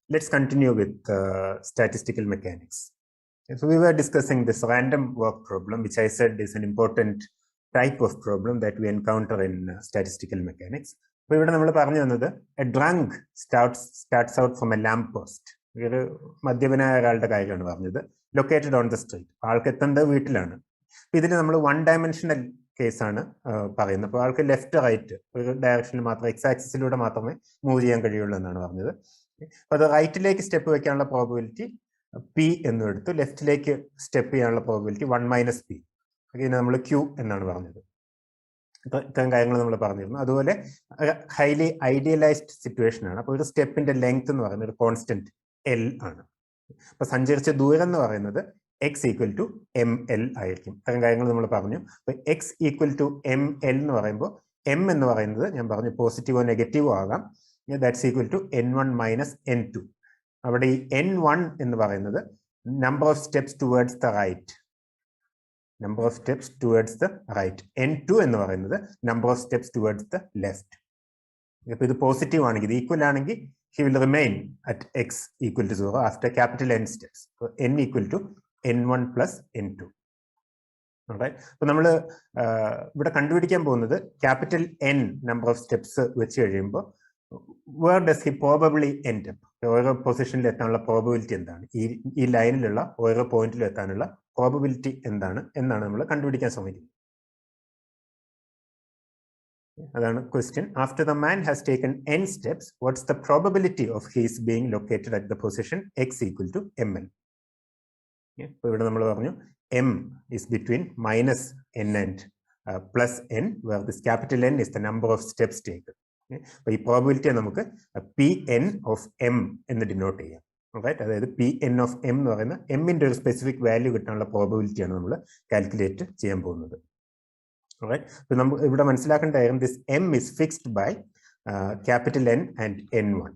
let's continue with statistical mechanics. So we were discussing this random walk problem, which I said is an important type of problem that we encounter in statistical mechanics. So a drunk starts out from a lamppost. Located on the street. This is a one-dimensional case. Left to right direction, x-axis move. For the right leg step probability P and the left leg step probability 1 minus P. Again, Q and highly idealized situation. A step in the length and constant L. X equal to ML. X equal to ML. M and positive or negative. That's equal to N1 minus N2. N1 in the number of steps towards the right. Number of steps towards the right. N2 in the number of steps towards the left. If the positive equal, he will remain at x equal to 0 after capital N steps. So n equal to N1 plus N2. Alright. So we will capital N number of steps which where does he probably end up? Position probability in this line point probability in question. After the man has taken n steps, what's the probability of his being located at the position x equal to ml? M is between minus n and plus n, where this capital N is the number of steps taken. By probability Pn of m in the denote. Right? Pn of m m into a specific value probability calculate. Alright. So this m is fixed by capital N and N1.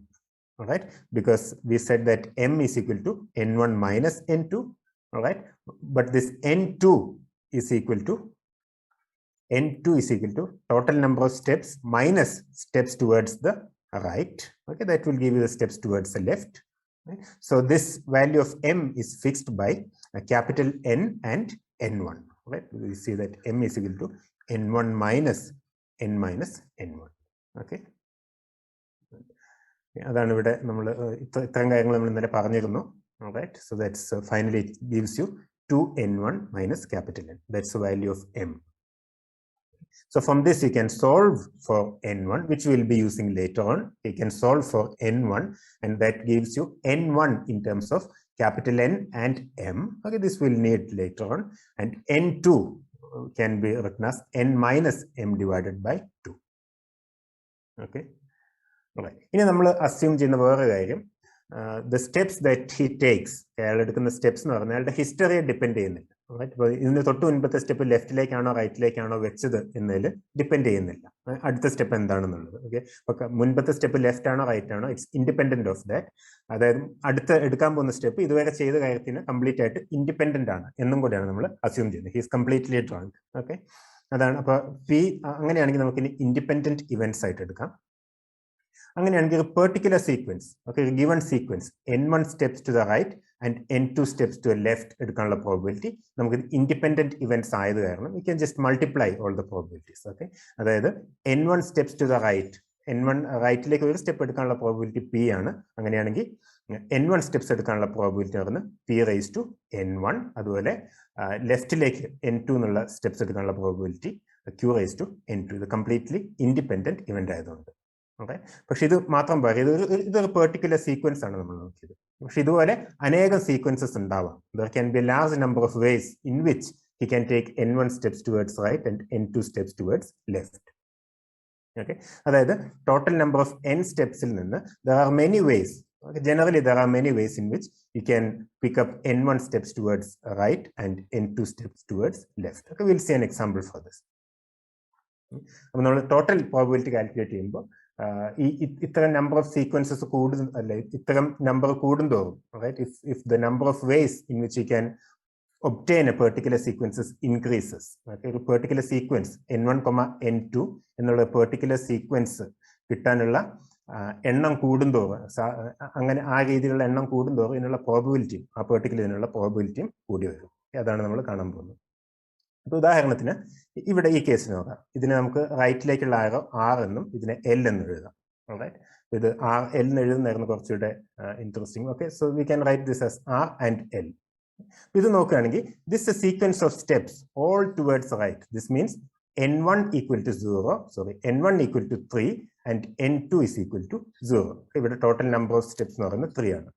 Alright, because we said that m is equal to N1 minus N2. Alright, but this N2 is equal to total number of steps minus steps towards the right. Okay, that will give you the steps towards the left. Right? So this value of m is fixed by capital N and N1. Right? We see that m is equal to N1 minus N minus N1. Okay. Alright, so that's finally it gives you 2N1 minus capital N. That's the value of m. So from this you can solve for N1, which we will be using later on. You can solve for N1, and that gives you N1 in terms of capital N and M. Okay, this we'll need later on. And N2 can be written as N minus M divided by 2. Okay. All right. Now we assume the steps that he takes, the steps the history depend on it. Right? In the step left leg or right leg depend on the step. Okay. Munbatha step left or right, it's independent of that. Adutha step is complete independent. Assume he is completely drunk. Okay. P independent events. A particular sequence, okay, a given sequence, n1 steps to the right and n2 steps to the left probability. Independent events we can just multiply all the probabilities. Okay, n1 steps to the right, n1 right like a step probability p n1 steps probability p raised to n1 left like n2 steps probability q raised to n2. The completely independent event. Okay, but this is a particular sequence. Sequences. There can be a large number of ways in which he can take n1 steps towards right and n2 steps towards left. Okay, the total number of n steps there are many ways. Okay? Generally, there are many ways in which you can pick up n1 steps towards right and n2 steps towards left. Okay, we'll see an example for this. Total probability calculate number of sequences number right? If the number of ways in which you can obtain a particular sequences increases, okay? A particular sequence n1, n2 and a particular sequence എണ്ണം കൂടുന്തോറും അങ്ങനെ ആ രീതിയിലുള്ള എണ്ണം കൂടുന്തോറും ഇതിനുള്ള പ്രോബബിലിറ്റിയും ആ particular ഇതിനുള്ള പ്രോബബിലിറ്റിയും കൂടി വരും. അതാണ് നമ്മൾ കാണാൻ പോകുന്നത്. അപ്പോൾ ഉദാഹരണത്തിന് ഇവിടെ ഈ കേസിന് നോക്കാം. ഇതിനെ നമുക്ക് റൈറ്റിലേക്കുള്ള ആരോ ആർ എന്നും ഇതിനെ എൽ എന്നും എഴുതാം. റൈറ്റ്, ഇത് ആർ എൽ എന്ന് എഴുതുന്നതായിരുന്നു കുറച്ചുകൂടെ interesting. Okay, so we can write this as R and L. ഇത് നോക്കുകയാണെങ്കിൽ this sequence of steps all towards right. This means n1 equal to 0, sorry, n1 equal to 3 and n2 is equal to 0. ഇവിടെ total number of steps എന്ന് പറയുന്നത് 3 ആണ്.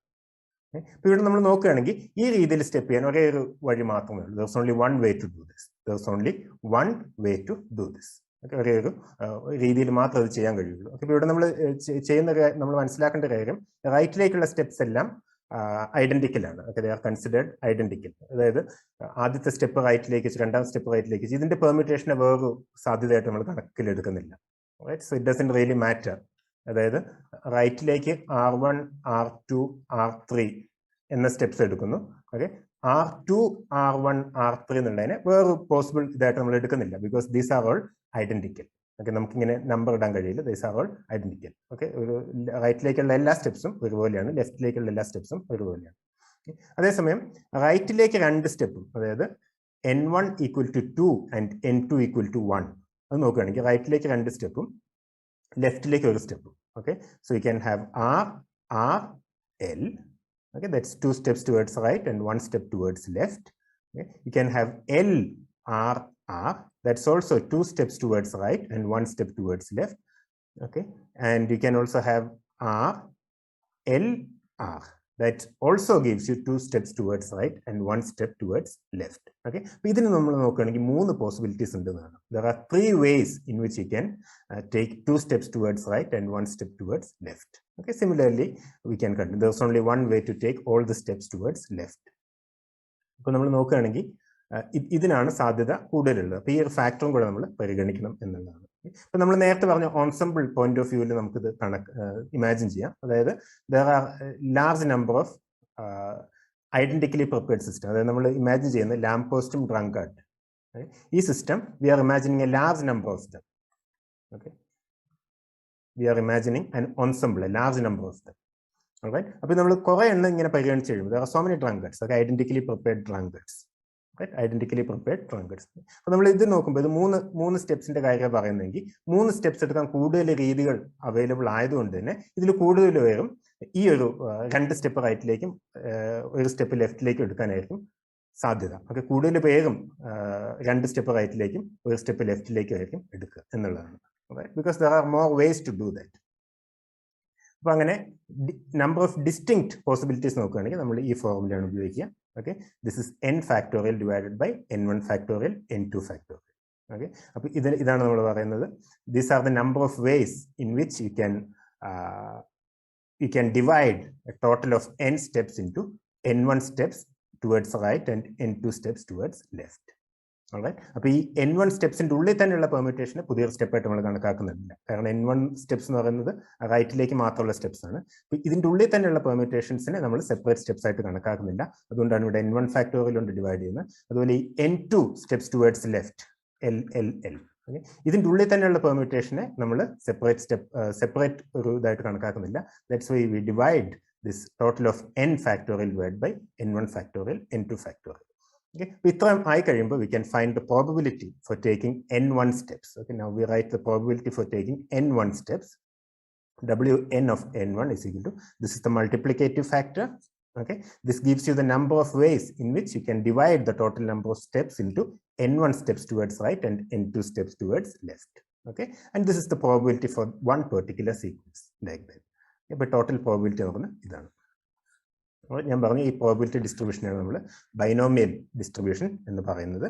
ഇപ്പൊ ഇവിടെ നമ്മൾ നോക്കുകയാണെങ്കിൽ ഈ രീതിയിൽ സ്റ്റെപ്പ് ചെയ്യാൻ ഒരേ ഒരു വഴി മാത്രമേ ഉള്ളൂ. There's only one way to do this. There's only one way to do this. ഒരേ ഒരു രീതിയിൽ മാത്രമേ അത് ചെയ്യാൻ കഴിയുള്ളൂ. അപ്പോൾ ഇവിടെ നമ്മൾ നമ്മൾ മനസ്സിലാക്കേണ്ട കാര്യം റൈറ്റിലേക്കുള്ള സ്റ്റെപ്സ് എല്ലാം ഐഡന്റിക്കൽ ആണ്. Okay, they are considered identical. അതായത് ആദ്യത്തെ സ്റ്റെപ്പ് റൈറ്റിലേക്ക് വെച്ച് രണ്ടാം സ്റ്റെപ്പ് റൈറ്റിലേക്ക് വെച്ച് ഇതിന്റെ പെർമിറ്റേഷനെ വേറൊരു സാധ്യതയായിട്ട് നമ്മൾ കണക്കിലെടുക്കുന്നില്ല. Right, so it doesn't really matter. അതായത് റൈറ്റിലേക്ക് R1, R2, R3 എന്ന സ്റ്റെപ്സ് എടുക്കുന്നു. ഓക്കെ, R2, R1, R3 എന്നുള്ളതിനെ വേറൊരു പോസിബിൾ ഇതായിട്ട് നമ്മൾ എടുക്കുന്നില്ല. Because these are all identical. Okay, നമുക്കിങ്ങനെ നമ്പർ ഇടാൻ കഴിയില്ല. These are all identical. Okay, ഒരു റൈറ്റിലേക്കുള്ള എല്ലാ സ്റ്റെപ്സും ഒരുപോലെയാണ്, ലെഫ്റ്റിലേക്കുള്ള എല്ലാ സ്റ്റെപ്സും ഒരുപോലെയാണ്. അതേസമയം റൈറ്റിലേക്ക് രണ്ട് സ്റ്റെപ്പും, അതായത് n1 equal to 2 and n2 equal to 1 അത് നോക്കുകയാണെങ്കിൽ റൈറ്റിലേക്ക് രണ്ട് സ്റ്റെപ്പും ലെഫ്റ്റിലേക്ക് ഒരു സ്റ്റെപ്പും. Okay, so you can have R, R, L. Okay, that's 2 steps towards right and 1 step towards left. Okay, you can have L, R, R. That's also 2 steps towards right and 1 step towards left. Okay, and you can also have R, L, R. That also gives you 2 steps towards right and 1 step towards left. Okay, ഇതിന് നമ്മൾ നോക്കുകയാണെങ്കിൽ 3 possibilities ഉണ്ടെന്നാണ്. There are 3 ways in which you can take 2 steps towards right and 1 step towards left. Okay, similarly we can continue. There's only one way to take all the steps towards left. അപ്പോൾ നമ്മൾ നോക്കുകയാണെങ്കിൽ ഇതിനാണ് സാധ്യത കൂടുതലുള്ളത്. അപ്പോൾ ഈ ഒരു ഫാക്ടറും കൂടെ നമ്മൾ പരിഗണിക്കണം എന്നുള്ളതാണ്. ഇപ്പൊ നമ്മൾ നേരത്തെ പറഞ്ഞ ഓൺസംബിൾ പോയിന്റ് ഓഫ് വ്യൂവിൽ നമുക്കിത് ഇമാജിൻ ചെയ്യാം. അതായത് there are large number of identically prepared system. അതായത് നമ്മൾ ഇമാജിൻ ചെയ്യുന്നത് ലാംപ് പോസ്റ്റും ഡ്രങ്കാർഡ്. ഈ system we are imagining a large number of them. Okay, we are imagining an ensemble, a large number of them. Alright, അപ്പോൾ നമ്മൾ കുറെ എണ്ണം ഇങ്ങനെ പരിഗണിച്ച് കഴിയുമ്പോൾ there are so many drunkards. Okay, identically prepared drunkards. Identically prepared drunkards. അപ്പോൾ നമ്മൾ ഇത് നോക്കുമ്പോൾ ഇത് മൂന്ന് സ്റ്റെപ്സിന്റെ കാര്യം പറയുന്നെങ്കിൽ 3 സ്റ്റെപ്സ് എടുക്കാൻ കൂടുതൽ രീതികൾ അവൈലബിൾ ആയതുകൊണ്ട് തന്നെ ഇതിൽ കൂടുതൽ പേരും ഈ ഒരു 2 സ്റ്റെപ്പ് റൈറ്റിലേക്കും 1 സ്റ്റെപ്പ് ലെഫ്റ്റിലേക്കും എടുക്കാനായിരിക്കും സാധ്യത. ഓക്കെ, കൂടുതൽ പേരും 2 സ്റ്റെപ്പ് റൈറ്റിലേക്കും 1 സ്റ്റെപ്പ് ലെഫ്റ്റിലേക്കും ആയിരിക്കും എടുക്കുക എന്നുള്ളതാണ്. Because there are more ways to do that. അപ്പൊ അങ്ങനെ നമ്പർ ഓഫ് ഡിസ്റ്റിങ്ക്ട് പോസിബിലിറ്റീസ് നോക്കുകയാണെങ്കിൽ നമ്മൾ ഈ ഫോർമുലയാണ് ഉപയോഗിക്കുക. Okay, this is n factorial divided by n1 factorial, n2 factorial. Okay, അപ്പോൾ ഇതാണ് നമ്മൾ പറയുന്നത്. These are the number of ways in which you can divide a total of n steps into n1 steps towards right and n2 steps towards left. Alright, അപ്പോൾ ഈ n1 സ്റ്റെപ്സിന്റെ ഉള്ളിൽ തന്നെയുള്ള പെർമ്യൂട്ടേഷന് പുതിയൊരു സ്റ്റെപ്പായിട്ട് നമ്മൾ കണക്കാക്കുന്നില്ല. കാരണം n1 സ്റ്റെപ്സ് എന്ന് പറയുന്നത് റൈറ്റിലേക്ക് മാത്രമുള്ള സ്റ്റെപ്സ് ആണ്. അപ്പോൾ ഇതിന്റെ ഉള്ളിൽ തന്നെയുള്ള പെർമ്യൂട്ടേഷൻസിനെ നമ്മൾ സെപ്പറേറ്റ് സ്റ്റെപ്സ് ആയിട്ട് കണക്കാക്കുന്നില്ല. അതുകൊണ്ടാണ് ഇവിടെ n1 ഫാക്ടോറിയൽ കൊണ്ട് ഡിവൈഡ് ചെയ്യുന്നത്. അതുപോലെ ഈ n2 steps towards left, L, L, L. Okay, ഇതിന്റെ ഉള്ളിൽ തന്നെയുള്ള പെർമ്യൂട്ടേഷനെ നമ്മൾ സെപ്പറേറ്റ് ഒരു ഇതായിട്ട് കണക്കാക്കുന്നില്ല. That's why we divide this total of n factorial divide by n1 factorial, n2 factorial. Okay, ഇത്രയും ആയി കഴിയുമ്പോൾ we can find the probability for taking n1 steps. Okay, now we write the probability for taking n1 steps. Wn of n1 is equal to, this is the multiplicative factor. Okay, this gives you the number of ways in which you can divide the total number of steps into n1 steps towards right and n2 steps towards left. Okay, and this is the probability for one particular sequence like that. Okay, but total probability നോക്കുന്നത് ഇതാണ്. ഞാൻ പറഞ്ഞു ഈ probability ഡിസ്ട്രിബ്യൂഷനാണ് നമ്മൾ binomial distribution എന്ന് പറയുന്നത്.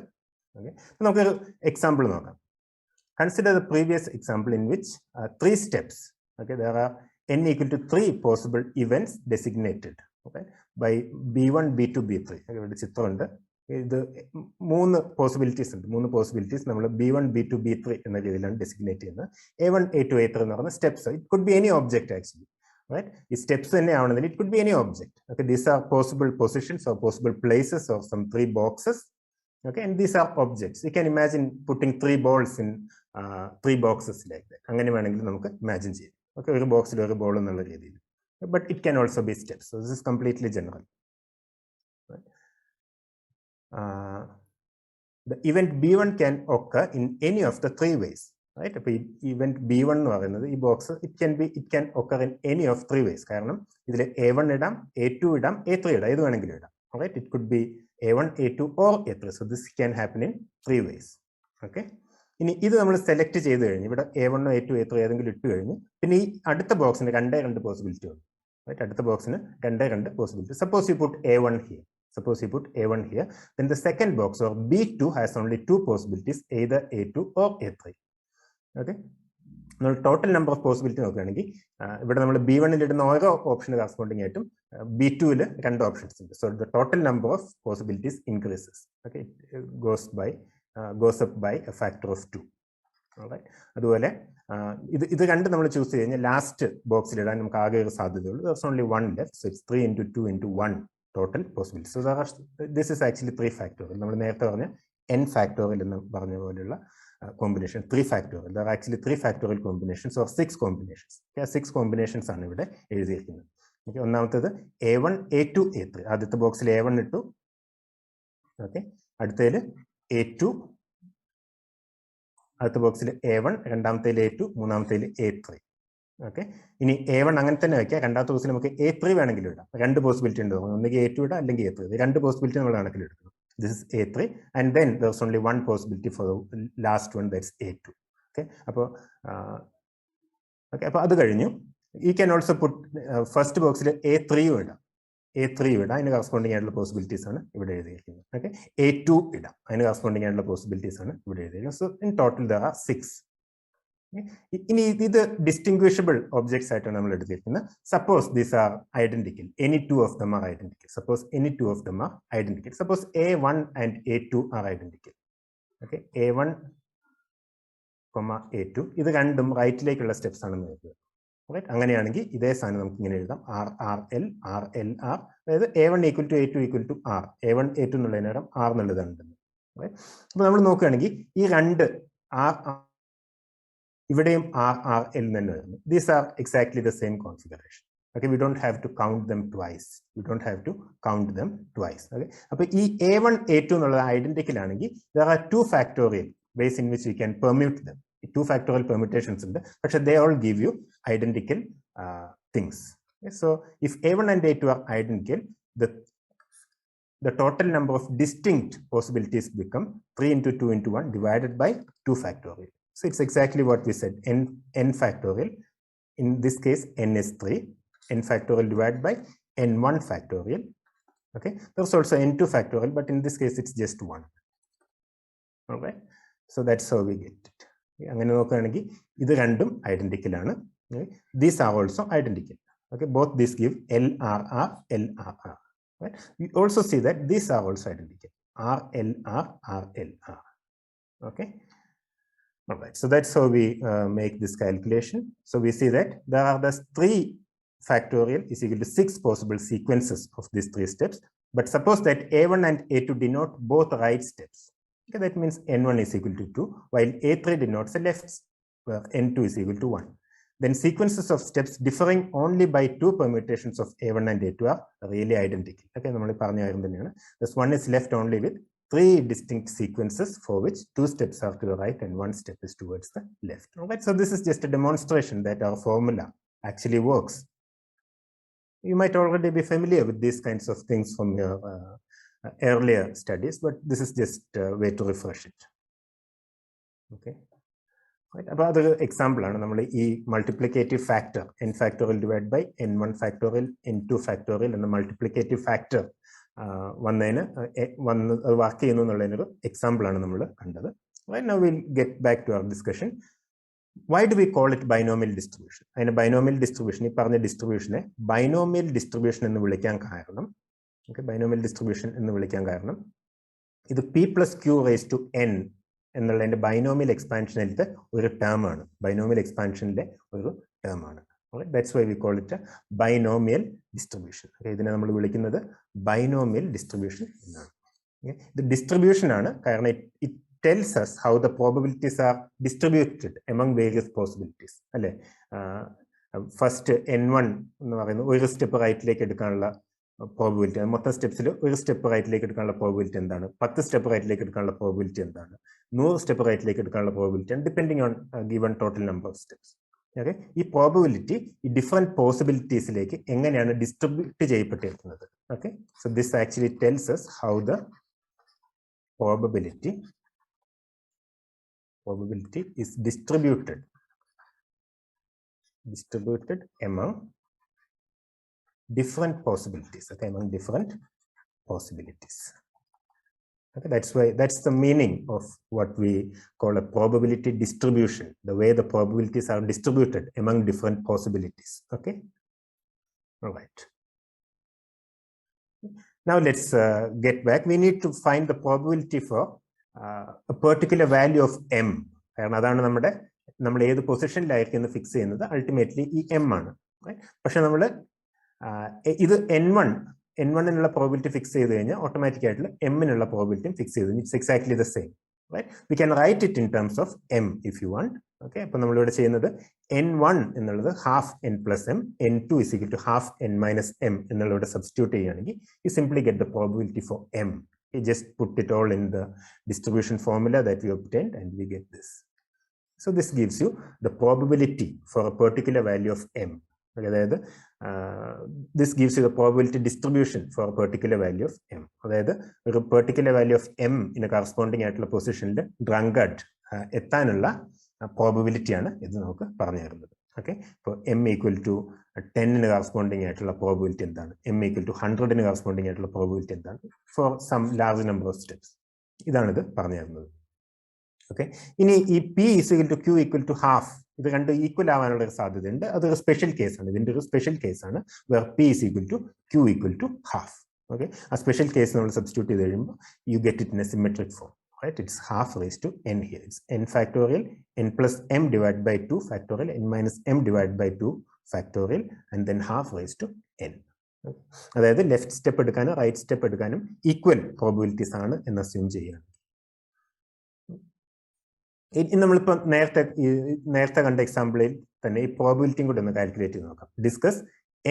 Okay, നമുക്കൊരു example നോക്കാം. Consider the previous example in which 3 steps. Okay, there are n equal to 3 possible events designated. Okay, by B1, B2, B3. ഇവിടെ ചിത്രമുണ്ട്. ഇത് 3 പോസിബിലിറ്റീസ് ഉണ്ട്. 3 പോസിബിലിറ്റീസ് നമ്മൾ B1, B2, B3 എന്ന രീതിയിലാണ് ഡെസിഗ്നേറ്റ് ചെയ്യുന്നത്. A1, A2, A3 എന്ന് പറയുന്ന steps. It could be any object actually. Right, ഈ steps തന്നെയാണെന്നില്ല, it could be any object. Okay, these are possible positions or possible places of some 3 boxes. Okay, and these are objects. You can imagine putting 3 balls in 3 boxes like that. അങ്ങനെ വേണമെങ്കിൽ നമുക്ക് imagine ചെയ്യാം. Okay, ഒരു ബോക്സിൽ ഒരു ball എന്നുള്ള രീതിയിൽ. But it can also be steps. So this is completely general. The event B1 can occur in any of the three ways. Right? അപ്പോൾ event B1 എന്ന് പറയുന്നത് ഈ box it can occur in any of three ways. കാരണം ഇതിൽ A1 ഇടാം, A2 ഇടാം, A3 ഇടാം, ഏത് വേണമെങ്കിലും ഇടാം. Right? It could be A1, A2 or A3. So this can happen in three ways. Okay? ഇനി ഇത് നമ്മൾ സെലക്ട് ചെയ്ത് കഴിഞ്ഞ് ഇവിടെ A1, A2, A3 ഏതെങ്കിലും ഇട്ട് കഴിഞ്ഞ് പിന്നെ ഈ അടുത്ത ബോക്സിന് രണ്ട് പോസിബിലിറ്റി ഉണ്ട്. Right? അടുത്ത ബോക്സിന് രണ്ട് possibility. Suppose you put A1 here. Suppose you put A1 here, then the second box or B2 has only two possibilities, either A2 or A3. Okay, നമ്മൾ ടോട്ടൽ നമ്പർ ഓഫ് പോസിബിലിറ്റി നോക്കുകയാണെങ്കിൽ ഇവിടെ നമ്മൾ B1 ഇടുന്ന ഓരോ ഓപ്ഷന് corresponding ആയിട്ടും B2 രണ്ട് options ഉണ്ട്. So the total number of possibilities increases. Okay, goes up by a factor of 2. അതുപോലെ ഇത് രണ്ട് നമ്മൾ ചൂസ് ചെയ്ത് കഴിഞ്ഞാൽ ലാസ്റ്റ് ബോക്സിൽ ഇടാൻ നമുക്ക് ആകെ ഒരു സാധ്യതയുള്ളൂ. ദർസ് only 1 left. So it's 3 into 2 into 1 total possibility. So this is actually 3 factorial. നമ്മൾ നേരത്തെ പറഞ്ഞ n factorial എന്ന് പറഞ്ഞ പോലെയുള്ള combination 3 factorial. There are actually 3 factorial combinations or 6 combinations. Okay, 6 combinations ആണ് ഇവിടെ എഴുതിയിരിക്കുന്നത്. ഓക്കെ, ഒന്നാമത്തേത് A1, A2, A3. ആദ്യത്തെ ബോക്സിൽ A1 ഇട്ടു. ഓക്കെ, അടുത്തതിൽ A2, അടുത്ത ബോക്സിൽ A1, രണ്ടാമത്തേൽ A2, മൂന്നാമത്തേൽ A3. ഓക്കെ, ഇനി A1 അങ്ങനെ തന്നെ വയ്ക്കുക. രണ്ടാമത്തെ ബോക്സിൽ നമുക്ക് A3 വേണമെങ്കിലും ഇടാം. രണ്ട് പോസിബിലിറ്റി ഉണ്ട്, ഒന്നുകിൽ A2 ഇടാം അല്ലെങ്കിൽ A3. രണ്ട് പോസിബിലിറ്റി നമ്മൾ കണക്കിലെടുക്കണം. This is A3 and then there's only 1 possibility for last one, that's A2. Okay, അപ്പോൾ അത് കഴിഞ്ഞു. ഈ ക്യാൻ ഓൾസോ പുട്ട് ഫസ്റ്റ് ബോക്സിൽ A3 ഇടാം. A3 ഇടാം, അതിന് കറസ്പോണ്ടിങ് ആയിട്ടുള്ള പോസിബിലിറ്റീസ് ആണ് ഇവിടെ എഴുതിയിരിക്കുന്നത്. ഓക്കെ, A2 ഇടാം, അതിന് കറസ്പോണ്ടിങ് ആയിട്ടുള്ള പോസിബിലിറ്റീസ് ആണ് ഇവിടെ എഴുതിയിരിക്കുന്നത്. So in total there are 6. ഇനി ഇത് ഡിസ്റ്റിംഗ്വിഷബിൾ ഒബ്ജക്ട്സ് ആയിട്ടാണ് നമ്മൾ എടുത്തിരിക്കുന്നത്. Suppose these are identical, any 2 of them are identical. Suppose any 2 of them are identical. Suppose A1 and A2 are identical. Okay, A1, A2 ഇത് രണ്ടും റൈറ്റിലേക്കുള്ള സ്റ്റെപ്സ് ആണെന്ന് കരുതുക. Right, അങ്ങനെയാണെങ്കിൽ ഇതേ സാധനം നമുക്ക് ഇങ്ങനെ എഴുതാം, RRL, RLR. അതായത് A1 equal to A2 equal to R. A1, A2 എന്നുള്ളതിന് നേരം R എന്നുള്ളതാണ്. അപ്പൊ നമ്മൾ നോക്കുകയാണെങ്കിൽ ഈ രണ്ട് ഇവിടെയും RRL തന്നെ വരുന്നു. These are exactly the same configuration. Okay, we don't have to count them twice. Okay, അപ്പോൾ ഈ A1, A2 എന്നുള്ളത് ഐഡന്റിക്കൽ ആണെങ്കിൽ there are 2 factorial ways in which we can permute them. 2 factorial permutations ഉണ്ട്, പക്ഷെ they all give you identical things. Okay, so if A1 and A2 are identical, the total number of distinct possibilities become 3 into 2 into 1 divided by 2 factorial. So it's exactly what we said, n factorial. In this case, n is 3. N factorial divided by n1 factorial. Okay, there's also n2 factorial, but in this case, it's just 1. All right, so that's how we get it. അങ്ങനെ നോക്കുകയാണെങ്കിൽ ഇത് രണ്ടും identical ആണ്. These are also identical. Okay, both these give LRR, LRR. Right? We also see that these are also identical, RLR, RLR. Okay. All right, so that's how we make this calculation. So we see that there are thus 3 factorial is equal to 6 possible sequences of these 3 steps. But suppose that A1 and A2 denote both right steps. Okay, that means N1 is equal to 2, while A3 denotes a left, where N2 is equal to 1. Then sequences of steps differing only by 2 permutations of A1 and A2 are really identical. Okay, this one is left only with 3 distinct sequences for which 2 steps are to the right and 1 step is towards the left. All right, so this is just a demonstration that our formula actually works. You might already be familiar with these kinds of things from your earlier studies, but this is just a way to refresh it. Okay. Right. അപ്പോൾ അതൊരു example ആണ്. നമ്മൾ ഈ multiplicative factor n factorial divide by n1 factorial n2 factorial എന്ന multiplicative factor work ചെയ്യുന്നു എന്നുള്ളതിനൊരു example ആണ് നമ്മൾ കണ്ടത്. Right, now we'll get back to our discussion. Why do we call it binomial distribution? അതിന് ബൈനോമിയൽ ഡിസ്ട്രിബ്യൂഷൻ, ഈ പറഞ്ഞ ഡിസ്ട്രിബ്യൂഷനെ binomial distribution എന്ന് വിളിക്കാൻ കാരണം, ബൈനോമിയൽ ഡിസ്ട്രിബ്യൂഷൻ എന്ന് വിളിക്കാൻ കാരണം ഇത് p+q⁻n എന്നുള്ളതിന്റെ ബൈനോമിയൽ എക്സ്പാൻഷനിലത്തെ ഒരു ടേം ആണ്. ബൈനോമിയൽ എക്സ്പാൻഷനിലെ ഒരു ടേം ആണ്. That's why we call it binomial distribution. ഇതിനെ നമ്മൾ വിളിക്കുന്നത് ബൈനോമിയൽ ഡിസ്ട്രിബ്യൂഷൻ എന്നാണ്. ഇത് ഡിസ്ട്രിബ്യൂഷൻ ആണ് കാരണം it tells us how the probabilities are distributed among various possibilities. അല്ലെ, ഫസ്റ്റ് n1 എന്ന് പറയുന്നത് ഒരു സ്റ്റെപ്പ് റൈറ്റിലേക്ക് എടുക്കാനുള്ള പ്രോബിലിറ്റി, മൊത്തം സ്റ്റെപ്സിൽ ഒരു സ്റ്റെപ്പ് റൈറ്റിലേക്ക് എടുക്കാനുള്ള പ്രോബിലിറ്റി എന്താണ്, 10 സ്റ്റെപ്പ് റൈറ്റിലേക്ക് എടുക്കാനുള്ള പ്രോബിലിറ്റി എന്താണ്, 100 സ്റ്റെപ്പ് റൈറ്റിലേക്ക് എടുക്കാനുള്ള പ്രോബിലിറ്റി ആണ്, depending on given total number of steps. Okay, ഈ പ്രോബിലിറ്റി ഈ ഡിഫറെന്റ് പോസിബിലിറ്റീസിലേക്ക് എങ്ങനെയാണ് ഡിസ്ട്രിബ്യൂട്ട് ചെയ്യപ്പെട്ടിരിക്കുന്നത്. Okay, so this actually tells us how the probability is distributed among different possibilities. Okay, among different possibilities. Okay, that's the meaning of what we call a probability distribution, the way the probabilities are distributed among different possibilities. Okay, all right. Now let's get back. We need to find the probability for a particular value of m. കാരണം അതാണ് നമ്മൾ ഏത് പൊസിഷനിലായിരിക്കും fix ചെയ്യുന്നത് ultimately ഈ m ആണ്. പക്ഷെ നമ്മൾ ഇത് n1 പ്രോബിലിറ്റി ഫിക്സ് ചെയ്ത് കഴിഞ്ഞാൽ ഓട്ടോമാറ്റിക് ആയിട്ടുള്ള m പ്രോബിലിറ്റിയും ഫിക്സ് ചെയ്തു. It's exactly the same. Right? We can write it in terms of m if you want. Okay, അപ്പോൾ നമ്മളിവിടെ ചെയ്യുന്നത് n1 എന്നുള്ളത് half n plus m, n2 is equal to half n minus m എന്നുള്ളത് substitute ചെയ്യുകയാണെങ്കിൽ you simply get the probability for m. You just put it all in the distribution formula that we obtained and we get this. So this gives you the probability for a particular value of m. അതായത് this gives you the probability distribution for a particular value of m. അതായത് ഒരു particular value of m in a corresponding ആയിട്ടുള്ള പൊസിഷനിൽ drunkard എത്താനുള്ള probability ആണ് ഇത് നമുക്ക് പറഞ്ഞു തരുന്നത്. ഓക്കെ, ഇപ്പോൾ m ഈക്വൽ ടു 10 കറസ്പോണ്ടിങ് ആയിട്ടുള്ള പ്രോബബിലിറ്റി എന്താണ്, m ഈക്വൽ ടു 100 കറസ്പോണ്ടിങ് ആയിട്ടുള്ള പ്രോബബിലിറ്റി എന്താണ് for some large number of steps. ഇതാണിത് പറഞ്ഞു തരുന്നത്. ഓക്കെ, ഇനി ഈ p is equal to q equal to half, ഇത് രണ്ട് ഈക്വൽ ആവാനുള്ള ഒരു സാധ്യതയുണ്ട്. അതൊരു സ്പെഷ്യൽ കേസാണ്, ഇതിന്റെ ഒരു സ്പെഷ്യൽ കേസാണ് where p is equal to q equal to half. Okay, ആ സ്പെഷ്യൽ കേസ് നമ്മൾ സബ്സ്റ്റിറ്റ്യൂട്ട് ചെയ്ത് കഴിയുമ്പോൾ you get it in a symmetric form. Right, it's half raised to n here. It's n factorial, n plus m divided by 2 factorial, n minus m divided by 2 factorial, and then half raised to n. അതായത് left step എടുക്കാനും right step എടുക്കാനും equal probabilities ആണ് എന്ന് assume ചെയ്യുകയാണ്. നമ്മളിപ്പോൾ നേരത്തെ കണ്ട എക്സാമ്പിളിൽ തന്നെ ഈ പ്രോബിലിറ്റിയും കൂടി ഒന്ന് കാൽക്കുലേറ്റ് ചെയ്ത് നോക്കാം. Discuss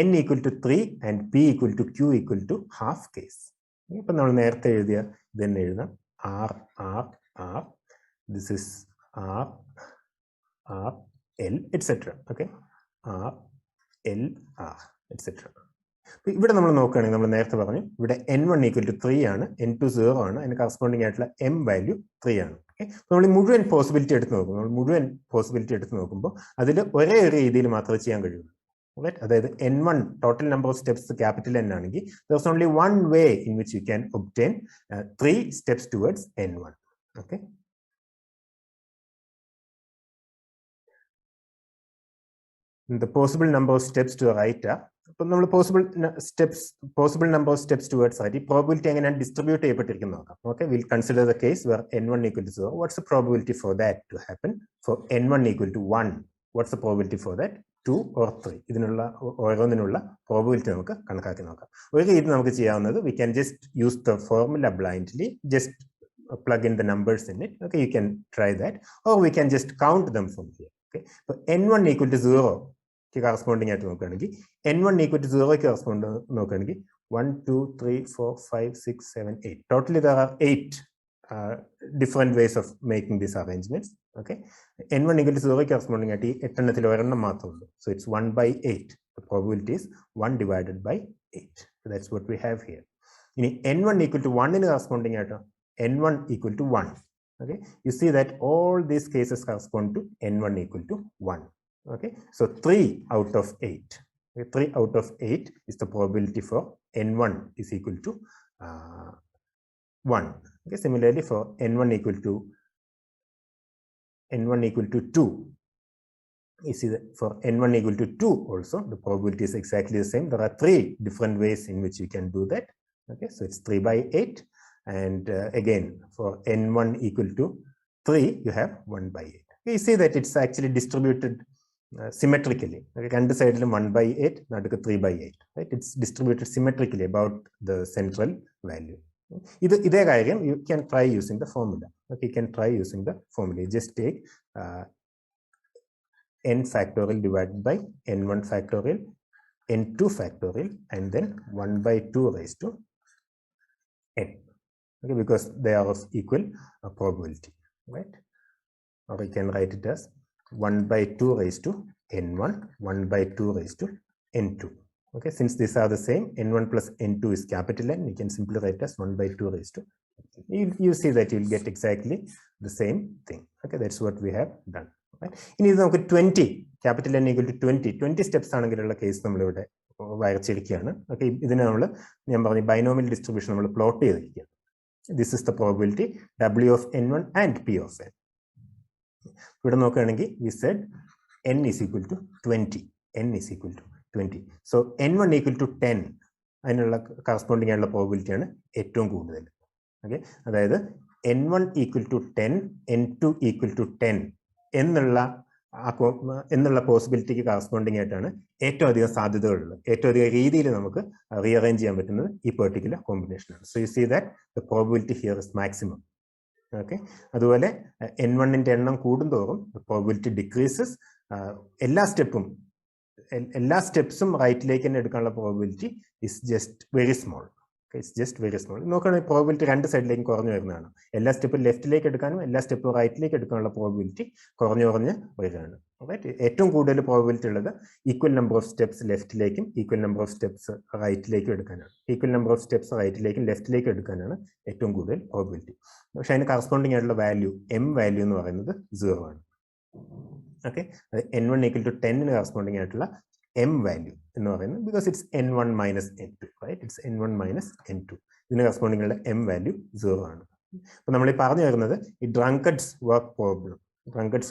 n equal to 3 and p equal to q equal to half case. ഇപ്പം നമ്മൾ നേരത്തെ എഴുതിയ ഇത് തന്നെ എഴുതാം. R, this is R, L, etc. Okay, R, L, R, etc. ഇവിടെ നമ്മൾ നോക്കുകയാണെങ്കിൽ നമ്മൾ നേരത്തെ പറഞ്ഞു ഇവിടെ n1 ഈക്വൽ ടു 3 ആണ്, n2 0 ആണ്, അതിന് കറസ്പോണ്ടിങ് ആയിട്ടുള്ള m വാല്യൂ 3 ആണ്. ഓക്കെ, നമ്മൾ മുഴുവൻ പോസിബിലിറ്റി എടുത്ത് നോക്കുമ്പോൾ അതിൽ ഒരേ ഒരു രീതിയിൽ മാത്രമേ ചെയ്യാൻ കഴിയുള്ളൂ. Right? അതായത് n1 total number of steps capital N ആണെങ്കിൽ there's only one way in which you can obtain 3 steps towards n1. Okay, the possible number of steps to the right are possible number of steps towards right. Probability എങ്ങനെയാണ് distribute ചെയ്യപ്പെട്ടിരിക്കുന്നത് നോക്കാം. Okay, we'll consider the case where n1 equal to 0. What's the probability for that to happen? For n1 equal to 1, what's the probability for that? 2 or 3. ഇതിനുള്ള ഓരോന്നിനുള്ള probability നമുക്ക് കണക്കാക്കി നോക്കാം. ഒരു രീതി നമുക്ക് ചെയ്യാവുന്നത്, we can just use the formula blindly, just plug in the numbers in it. Okay, you can try that, or we can just count them from here. Okay, so n1 equal to 0 ക്ക് corresponding ആയിട്ട് നോക്കുകയാണെങ്കിൽ n1 equal to 0 ക്ക് correspond നോക്കുകയാണെങ്കിൽ 1 2 3 4 5 6 7 8 totally there are 8 different ways of making these arrangements. Okay, n1 equal to 0 corresponding at 8 എണ്ണത്തിൽ ഒരെണ്ണം മാത്രമുള്ളൂ. So it's 1 by 8. The probability is 1 divided by 8. So that's what we have here. ഇനി n1 equal to 1 ന് corresponding ആയിട്ട് n1 equal to 1. Okay, you see that all these cases correspond to n1 equal to 1. Okay, so 3 out of 8. Okay, 3 out of 8 is the probability for n1 is equal to 1. Okay, similarly for n1 equal to 2, you see that for n1 equal to 2 also the probability is exactly the same. There are 3 different ways in which you can do that. Okay, so it's 3 by 8, and again for n1 equal to 3 you have 1 by 8. Okay, you see that it's actually distributed symmetrically. Okay, രണ്ട് സൈഡിലും 1 by 8, നടുക്ക് 3 by 8. Right, it's distributed symmetrically about the central value. ഇതേ കാര്യം you can try using the formula. Okay, you can try using the formula. You just take n factorial divided by n1 factorial, n2 factorial, and then 1 by 2 raised to n. Okay, because they are of equal probability, right? Or we can write it as 1 by 2 raised to n1, 1 by 2 raised to n2. Okay, since these are the same, n1 plus n2 is capital N, we can simply write as 1 by 2 raised to. You see that you'll get exactly the same thing. Okay, that's what we have done. Right? In this 20, capital N equal to 20 steps ആണെങ്കിലുള്ള case നമ്മളിവിടെ വരച്ചിരിക്കുകയാണ്. Okay, ഇതിനെ നമ്മൾ binomial distribution നമ്മൾ plot ചെയ്തിരിക്കുകയാണ്. This is the probability W of n1 and P of n. ഇവിടെ നോക്കുകയാണെങ്കിൽ we said n is equal to 20. n is equal to 20. So n1 equal to 10 അതിനുള്ള corresponding ആയിട്ടുള്ള probability ആണ് ഏറ്റവും കൂടുതൽ. ഓക്കെ, അതായത് n1 equal to 10, n2 equal to 10 എന്നുള്ള പോസിബിലിറ്റിക്ക് corresponding ആയിട്ടാണ് ഏറ്റവും അധികം സാധ്യതകളുള്ളത്. ഏറ്റവും അധികം രീതിയിൽ നമുക്ക് റീഅറേഞ്ച് ചെയ്യാൻ പറ്റുന്നത് ഈ പെർട്ടിക്കുലർ കോമ്പിനേഷനാണ്. So you see that the probability here is maximum. Okay, അതുപോലെ n1ന്റെ എണ്ണം കൂടുന്തോറും പ്രോബിലിറ്റി ഡിക്രീസസ്. എല്ലാ സ്റ്റെപ്സും റൈറ്റിലേക്ക് തന്നെ എടുക്കാനുള്ള probability is just very small. It's just very small. നോക്കുകയാണെങ്കിൽ പ്രോബിലിറ്റി രണ്ട് സൈഡിലേക്കും കുറഞ്ഞു വരുന്നതാണ്. എല്ലാ സ്റ്റെപ്പും ലെഫ്റ്റിലേക്ക് എടുക്കാനും എല്ലാ സ്റ്റെപ്പും റൈറ്റിലേക്ക് എടുക്കാനുള്ള പ്രോബിലിറ്റി കുറഞ്ഞു വരികയാണ്. റൈറ്റ്, ഏറ്റവും കൂടുതൽ പ്രോബിലിറ്റി ഉള്ളത് ഈക്വൽ നമ്പർ ഓഫ് സ്റ്റെപ്സ് ലെഫ്റ്റിലേക്കും ഈക്വൽ നമ്പർ ഓഫ് സ്റ്റെപ്സ് റൈറ്റിലേക്കും എടുക്കാനാണ്. ഈക്വൽ നമ്പർ ഓഫ് സ്റ്റെപ്സ് റൈറ്റിലേക്കും ലെഫ്റ്റിലേക്കും എടുക്കാനാണ് ഏറ്റവും കൂടുതൽ പ്രോബിലിറ്റി. പക്ഷെ അതിന് കറസ്പോണ്ടിങ് ആയിട്ടുള്ള വാല്യൂ എം വാല്യൂ എന്ന് പറയുന്നത് 0 ആണ്. ഓക്കെ, അത് n1 equal to 10 കറസ്പോണ്ടിങ് ആയിട്ടുള്ള m വാല്യൂ എന്ന് പറയുന്നത് because it's n1 minus n2, right, it's n1 minus n2. ഇതിന് കറസ്പോണ്ടിങ് ഉള്ള m വാല്യൂ 0 ആണ്. അപ്പൊ നമ്മൾ ഈ പറഞ്ഞു വരുന്നത് ഈ ഡ്രങ്കഡ്സ്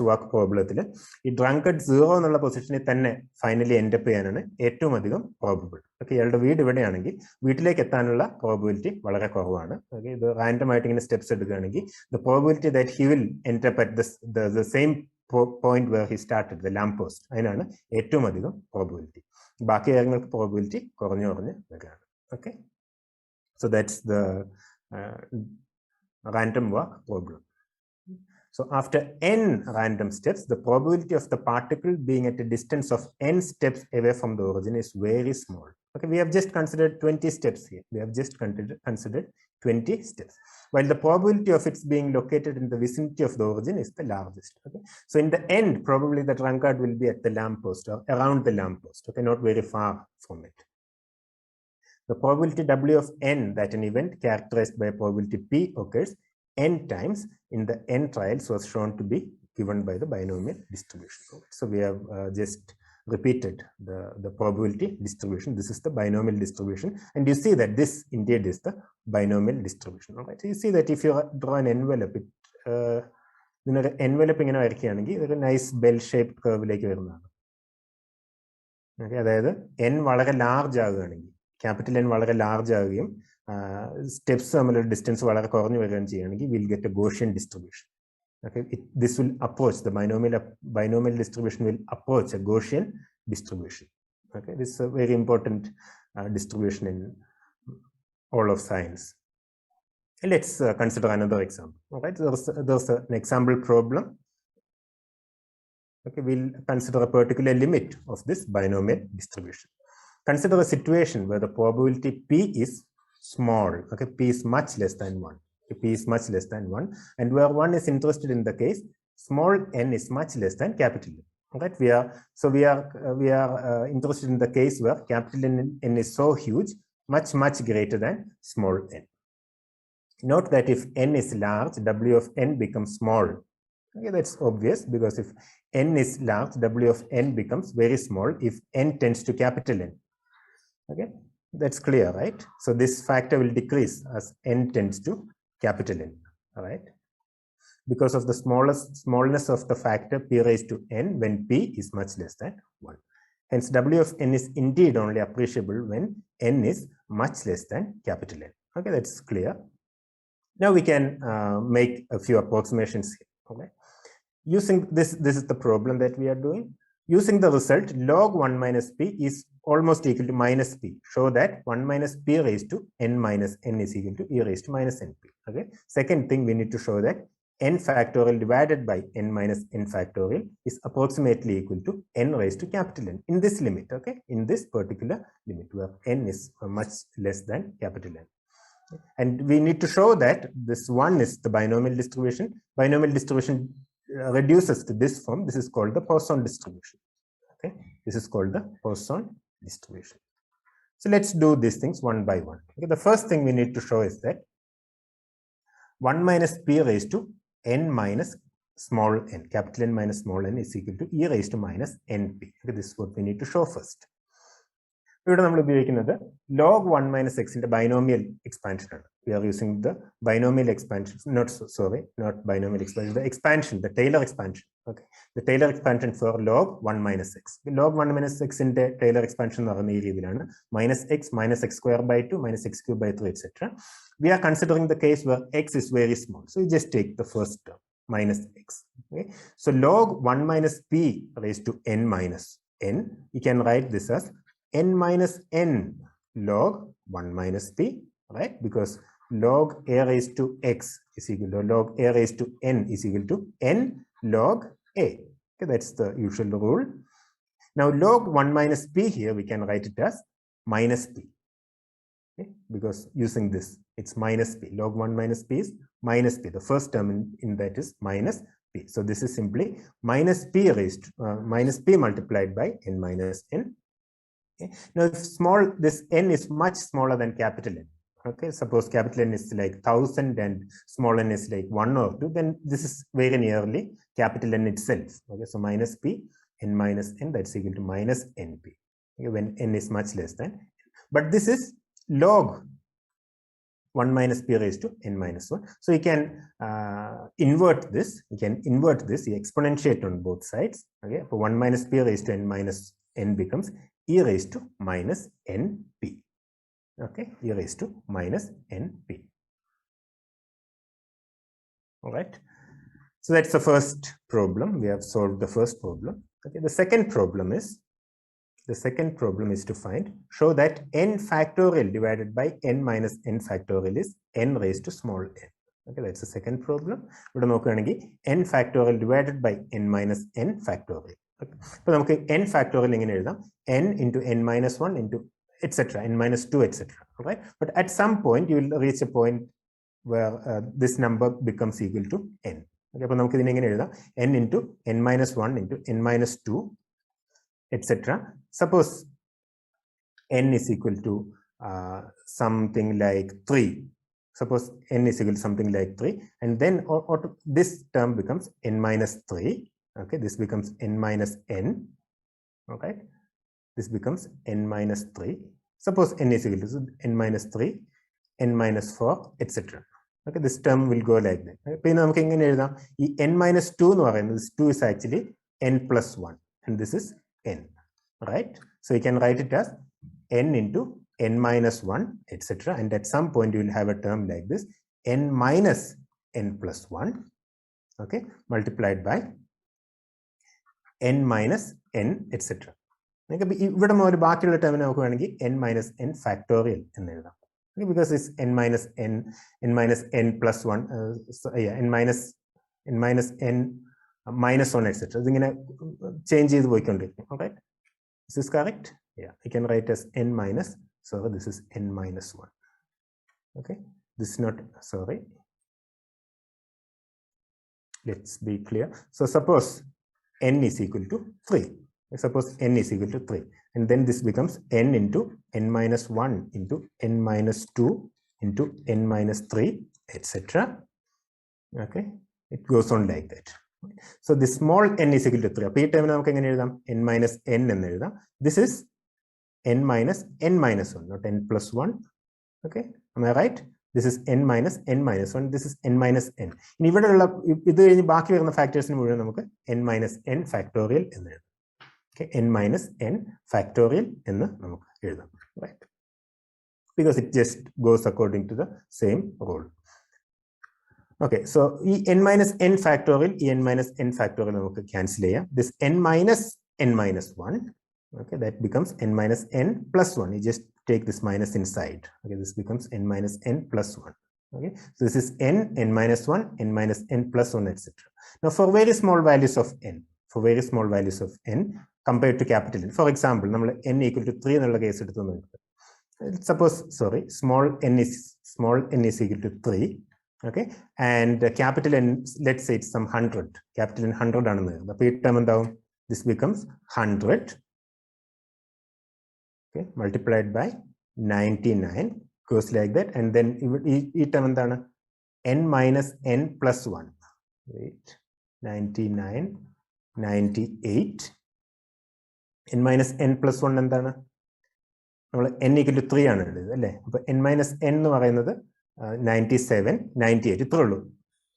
വർക്ക് പ്രോബ്ലത്തിൽ ഈ ഡ്രങ്കഡ് 0 എന്നുള്ള പൊസിഷനിൽ തന്നെ ഫൈനലി എൻഡപ്പ് ചെയ്യാനാണ് ഏറ്റവും അധികം പ്രോബബിൾ. ഓക്കെ, ഇയാളുടെ വീട് ഇവിടെയാണെങ്കിൽ വീട്ടിലേക്ക് എത്താനുള്ള പ്രോബിലിറ്റി വളരെ കുറവാണ്. ഓക്കെ, ഇത് റാൻഡം ആയിട്ട് ഇങ്ങനെ സ്റ്റെപ്സ് എടുക്കുകയാണെങ്കിൽ the probability that he will end up at the same point where he started, the lamp post, അതിനാണ് ഏറ്റവും അധികം പ്രോബിലിറ്റി. ബാക്കി കാര്യങ്ങൾക്ക് പ്രോബിലിറ്റി കുറഞ്ഞു വരികയാണ്. Okay, so that's the random walk problem. So after n random steps, the probability of the particle being at a distance of n steps away from the origin is very small. Okay, we have just considered 20 steps here. We have just considered 20 steps, while the probability of its being located in the vicinity of the origin is the largest. Okay, so in the end, probably the drunkard will be at the lamppost or around the lamppost. Okay, not very far from it. The probability W of n that an event characterized by a probability P occurs n times in the n trials was shown to be given by the binomial distribution. So we have just repeated the probability distribution. This is the binomial distribution, and you see that this indeed is the binomial distribution. All right, so you see that if you draw an envelope, envelope ഇങ്ങനെ വരയ്ക്കുകയാണെങ്കിൽ ഇതൊരു nice bell shaped കർവിലേക്ക് വരുന്നതാണ്. Okay, അതായത് n വളരെ large ആകുകയാണെങ്കിൽ, capital N വളരെ large ആകുകയും steps തമ്മിലുള്ള distance വളരെ കുറഞ്ഞു വരികയും ചെയ്യുകയാണെങ്കിൽ will get A Gaussian distribution. Okay, this will approach the binomial distribution will approach a Gaussian distribution. Okay, this is a very important distribution in all of science. Let's consider another example. All right, there's an example problem. Okay, we'll consider a particular limit of this binomial distribution. Consider a situation where the probability P is small. Okay, P is much less than 1. P is much less than 1, and where 1 is interested in the case small n is much less than capital N. Right? We are interested in the case where capital N is so huge, much greater than small n. Note that if n is large, W of n becomes small. Okay, that's obvious, because if n is large, W of n becomes very small if n tends to capital N. Okay, that's clear, right? So this factor will decrease as n tends to capital N. All right, because of the smallness of the factor P raised to n when P is much less than 1. Hence W of n is indeed only appreciable when n is much less than capital N. Okay, that's clear. Now we can make a few approximations here. Okay, using this is the problem that we are doing. Using the result log 1 minus P is almost equal to minus P. Show that 1 minus P raised to n minus n is equal to e raised to minus np. Okay. Second thing, we need to show that n factorial divided by n minus n factorial is approximately equal to n raised to capital N in this limit, okay, in this particular limit where n is much less than capital N. And we need to show that this one is the binomial distribution. Binomial distribution reduces to this form. This is called the Poisson distribution. Okay, this is called the Poisson distribution. So let's do these things one by one. Okay, the first thing we need to show is that 1 minus p raised to n minus small n, capital N minus small n is equal to e raised to minus np. Okay, this is what we need to show first. ഇവിടെ നമ്മൾ ഉപയോഗിക്കുന്നത് log 1 minus x ന്റെ binomial expansion ആണ്. We are using the binomial expansion, not binomial expansion, the expansion, the Taylor expansion. Okay, the Taylor expansion for log 1 minus x. Log 1 minus x ന്റെ Taylor expansion എന്ന് പറയുന്ന ഈ രീതിയിലാണ് minus x square by 2 minus x cube by 3 etc. We are considering the case where x is very small, so you just take the first term minus x. Okay, so log 1 minus p raised to n minus n, you can write this as n minus n log 1 minus p, right? Because log a raised to x is equal to log a raised to n is equal to n log a. Okay, that's the usual rule. Now log 1 minus p here we can write it as minus p. Okay, because using this it's minus p. Log 1 minus p is minus p. The first term in that is minus p. So this is simply minus p raised to, minus p multiplied by n minus n. Okay. Now if this n is much smaller than capital N, okay, suppose capital N is like 1000 and small n is like 1 or 2, then this is very nearly capital N itself. Okay, so minus p n minus n, that's equal to minus np, okay, when n is much less than. But this is log 1 minus p raised to n minus 1. So you can invert this. You can invert this. You exponentiate on both sides. Okay, so 1 minus p raised to n minus n becomes e raised to minus np. Okay, e raised to minus np. All right. So that's the first problem. We have solved the first problem. Okay, the second problem is to show that n factorial divided by n minus n factorial is n raised to small n. Okay, that's the second problem. ഇവിടെ നോക്കുകയാണെങ്കിൽ n factorial divided by n minus n factorial. അപ്പോൾ നമുക്ക് n factorial എങ്ങനെ എഴുതാം? n into n minus 1 into etc. n minus 2 etc. Right? But at some point you will reach a point where this number becomes equal to n. Okay, അപ്പോൾ നമുക്ക് ഇതിനെ എങ്ങനെ എഴുതാം? n into n minus 1 into n minus 2 etc. Suppose n is equal to something like 3. Suppose n is equal to something like 3, and then this term becomes n minus 3. Okay, this becomes n minus n. Okay, this becomes n minus 3. Suppose n is equal to n minus 3, n minus 4, etc. Okay, this term will go like that. പിന്നെ നമുക്ക് എങ്ങനെ എഴുതാം? ഈ n minus 2 എന്ന് പറയുന്നത്, this 2 is actually n plus 1, and this is n, right? So you can write it as n into n minus 1, etc. And at some point you will have a term like this, n minus n plus 1, okay, multiplied by n minus n, etc. ഇവിടെ ഒരു ബാക്കിയുള്ള ടേമിനെ നമുക്ക് വേണമെങ്കിൽ n minus n factorial എന്ന് എഴുതാം. Because it's n minus n plus 1, n minus n minus 1, etc. ഇതിങ്ങനെ change ചെയ്ത് പോയിക്കൊണ്ടിരിക്കും. Alright, is this correct? Yeah, you can write as n minus, so this is n minus 1. Okay, this is not, sorry, let's be clear. So suppose n is equal to 3. Suppose n is equal to 3, and then this becomes n into n minus 1 into n minus 2 into n minus 3, etc. Okay, it goes on like that. So the small n is equal to 3. അപ്പോൾ ഈ ടേമിനെ നമുക്ക് എങ്ങനെ എഴുതാം? n minus n എന്ന് എഴുതാം. This is n minus n minus 1, not n plus 1. Okay, am I right? This is n minus n minus 1. This is n minus n. ഇനി ഇവിടെയുള്ള ഇത് കഴിഞ്ഞ് ബാക്കി വരുന്ന ഫാക്ടേഴ്സിന് മുഴുവൻ നമുക്ക് n minus n factorial എന്ന് എഴുതാം. Okay, n minus n factorial എന്ന് നമുക്ക് എഴുതാം, right? Because it just goes according to the same rule. Okay, so ഈ n minus n factorial, ഈ n minus n factorial നമുക്ക് cancel ചെയ്യാം. This n minus n minus 1, okay, that becomes n minus n plus 1. You just take this minus inside. Okay, this becomes n minus n plus 1. Okay, so this is n minus 1, n minus n plus 1, etc. Now, for very small values of n, compared to capital N, for example, n equal to 3 എന്നുള്ള case എടുത്തു നോക്കുക. Suppose, sorry, small n is equal to 3. Okay, and capital N, let's say it's some 100. Capital N 100 ആണെന്ന്. അപ്പോൾ ഈ term എന്താവും? This becomes 100. Okay, multiplied by 99 goes like that, and then ഈ term എന്താണ്? n minus n plus 1. Wait, 99, 98. n minus n plus 1 എന്താണ്? നമ്മൾ n equal to 3 ആണ് ഉള്ളത് അല്ലേ? അപ്പോൾ n minus n എന്ന് പറയുന്നത് 97, 98 ഇത്രേ ഉള്ളൂ.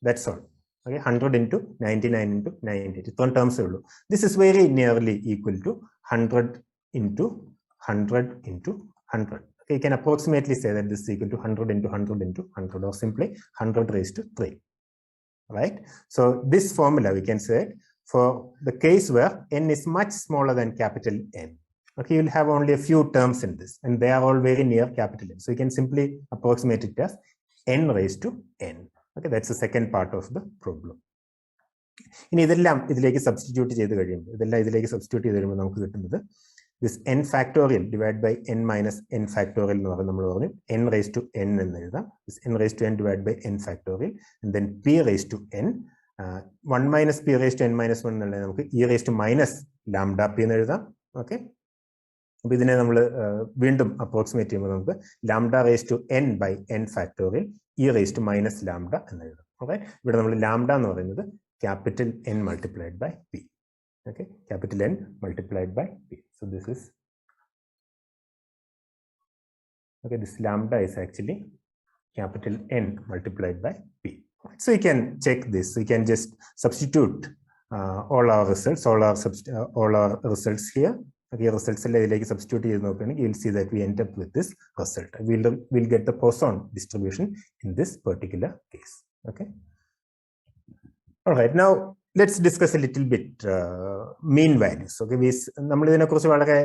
That's all. Okay, 100 into 99 into 98 ഇത്രയും ടേംസേ ഉള്ളൂ. This is very nearly equal to 100 into 100 into 100. Okay, you can approximately say that this is equal to 100 into 100 into 100, or simply 100 raised to 3. Right? So this formula we can say for the case where n is much smaller than capital N. Okay, you will have only a few terms in this, and they are all very near capital N. So you can simply approximate it as n raised to n. Okay, that's the second part of the problem. ഇനി ഇതെല്ലാം ഇതിലേക്ക് substitute ചെയ്ത് കഴിയുമ്പോൾ നമുക്ക് കിട്ടുന്നത് this n factorial divided by n minus n factorial എന്ന് പറയുന്നത് നമ്മൾ പറഞ്ഞു n raised to n എന്ന് എഴുതാം. This n raised to n divided by n factorial, and then p raised to n. 1 minus p raised to n minus 1 എന്നുള്ളത് നമുക്ക് e raised to minus lambda p എന്ന് എഴുതാം. Okay, അപ്പോൾ ഇതിനെ നമ്മൾ വീണ്ടും അപ്രോക്സിമേറ്റ് ചെയ്യുമ്പോൾ നമുക്ക് lambda raise to n by n factorial e raise to minus lambda എന്ന് എഴുതാം. ഓക്കെ, ഇവിടെ നമ്മൾ ലാംഡ എന്ന് പറയുന്നത് capital N multiplied by p. Okay, capital N multiplied by p. So this is, okay, this lambda is actually capital N multiplied by p. So you can check this. You can just substitute all our results here. Okay, results substitute here. You will see that we end up with this result. We'll get the Poisson distribution in this particular case. Okay. All right. Now let's discuss a little bit mean values. Okay, നമ്മൾ ഇതിനെക്കുറിച്ച് വളരെ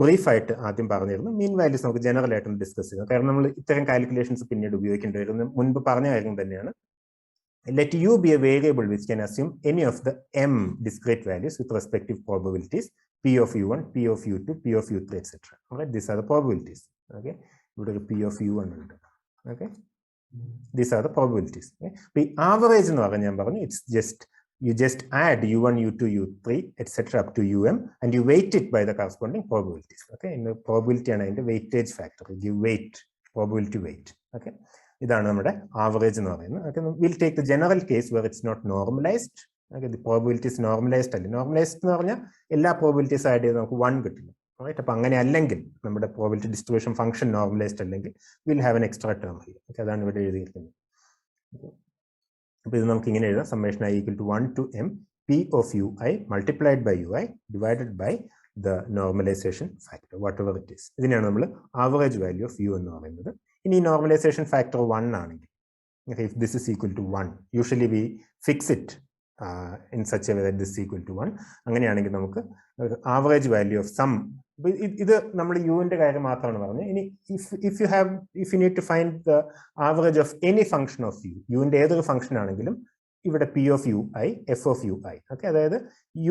brief ആയിട്ട് ആദ്യം പറഞ്ഞിരുന്നു. മീൻ values നമുക്ക് general ആയിട്ടൊന്ന് discuss ചെയ്യാം. കാരണം നമ്മൾ ഇത്തരം കാൽക്കുലേഷൻസ് പിന്നീട് ഉപയോഗിക്കേണ്ടി വരുന്നു. മുൻപ് പറഞ്ഞ കാര്യം തന്നെയാണ്. Let u be a variable which can assume any of the m discrete values with respective probabilities, p of u1, p of u2, p of u3, etc. All right, these are the probabilities. Okay, ഇവിടെ ഒരു p of u1 ഉണ്ട്. Okay, these are the probabilities. Okay, the average എന്ന് പറഞ്ഞാൽ ഞാൻ പറഞ്ഞു, it's just you just add u1, u2, u3, etc. up to um, and you weight it by the corresponding probabilities. Okay, in the probability and in the weightage factor, you weight probability weight. Okay, ഇതാണ് നമ്മുടെ average എന്ന് പറയുന്നത്. Okay, we'll take the general case where it's not normalized. Okay, the probability is normalized അല്ല. Normalized എന്ന് പറഞ്ഞാൽ എല്ലാ probabilities add ചെയ്ത് നമുക്ക് 1 കിട്ടില്ല. Right, അപ്പോൾ അങ്ങനെ അല്ലെങ്കിൽ നമ്മുടെ probability distribution function normalized അല്ലെങ്കിൽ we'll have an extra term here. Okay, അതാണ് ഇവിടെ എഴുതിയിരിക്കുന്നത്. അപ്പോൾ ഇത് നമുക്ക് ഇങ്ങനെ എഴുതാം, summation I equal to 1 to m p of ui multiplied by ui divided by the normalization factor, whatever it is. ഇതിനെയാണ് നമ്മൾ average value of u എന്ന് പറയുന്നത്. ഇനി normalization factor 1 ആണെങ്കിൽ, if this is equal to 1, usually we fix it in such a way that this is equal to 1. അങ്ങനെയാണെങ്കിൽ നമുക്ക് average value of some, ഇത് നമ്മൾ യുവിന്റെ കാര്യം മാത്രമാണ് പറഞ്ഞത്. ഇനി if you need to find the average of any function of u, യുവിന്റെ ഏതൊരു function ആണെങ്കിലും ഇവിടെ p of ui, f of ui. Okay, അതായത്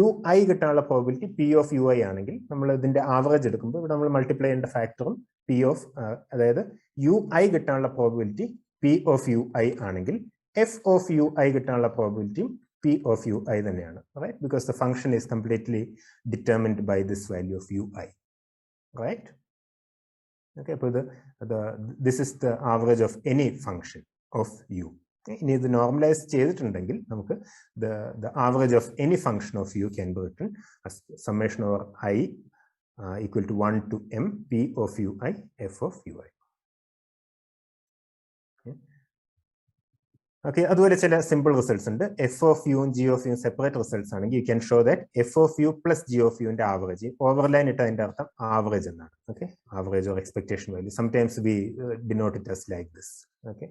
ui കിട്ടാനുള്ള പ്രോബിലിറ്റി p of ui ആണെങ്കിൽ നമ്മൾ ഇതിന്റെ ആവറേജ് എടുക്കുമ്പോൾ ഇവിടെ നമ്മൾ മൾട്ടിപ്ലൈ ചെയ്യേണ്ട ഫാക്ടറും p of, അതായത് ui കിട്ടാനുള്ള പ്രോബിലിറ്റി p of ui ആണെങ്കിൽ f of ui കിട്ടാനുള്ള പ്രോബിലിറ്റിയും p of ui തന്നെയാണ്. Right, because the function is completely determined by this value of ui. Right. Okay, so this is the average of any function of u. ഇനി ഇത് normalise ചെയ്തിട്ടുണ്ടെങ്കിൽ നമുക്ക് the average of any function of u can be written as summation over I equal to 1 to m p of ui f of ui. Okay, അതുപോലെ ചില simple results ഉണ്ട്. F of യുവും G of യുവും separate results ആണെങ്കിൽ you can show that F of U plus G of യുവിന്റെ average, overline ഇട്ട് അതിന്റെ അർത്ഥം ആവറേജ് എന്നാണ്. Okay, average or expectation value. Sometimes we denote it as like this. Okay,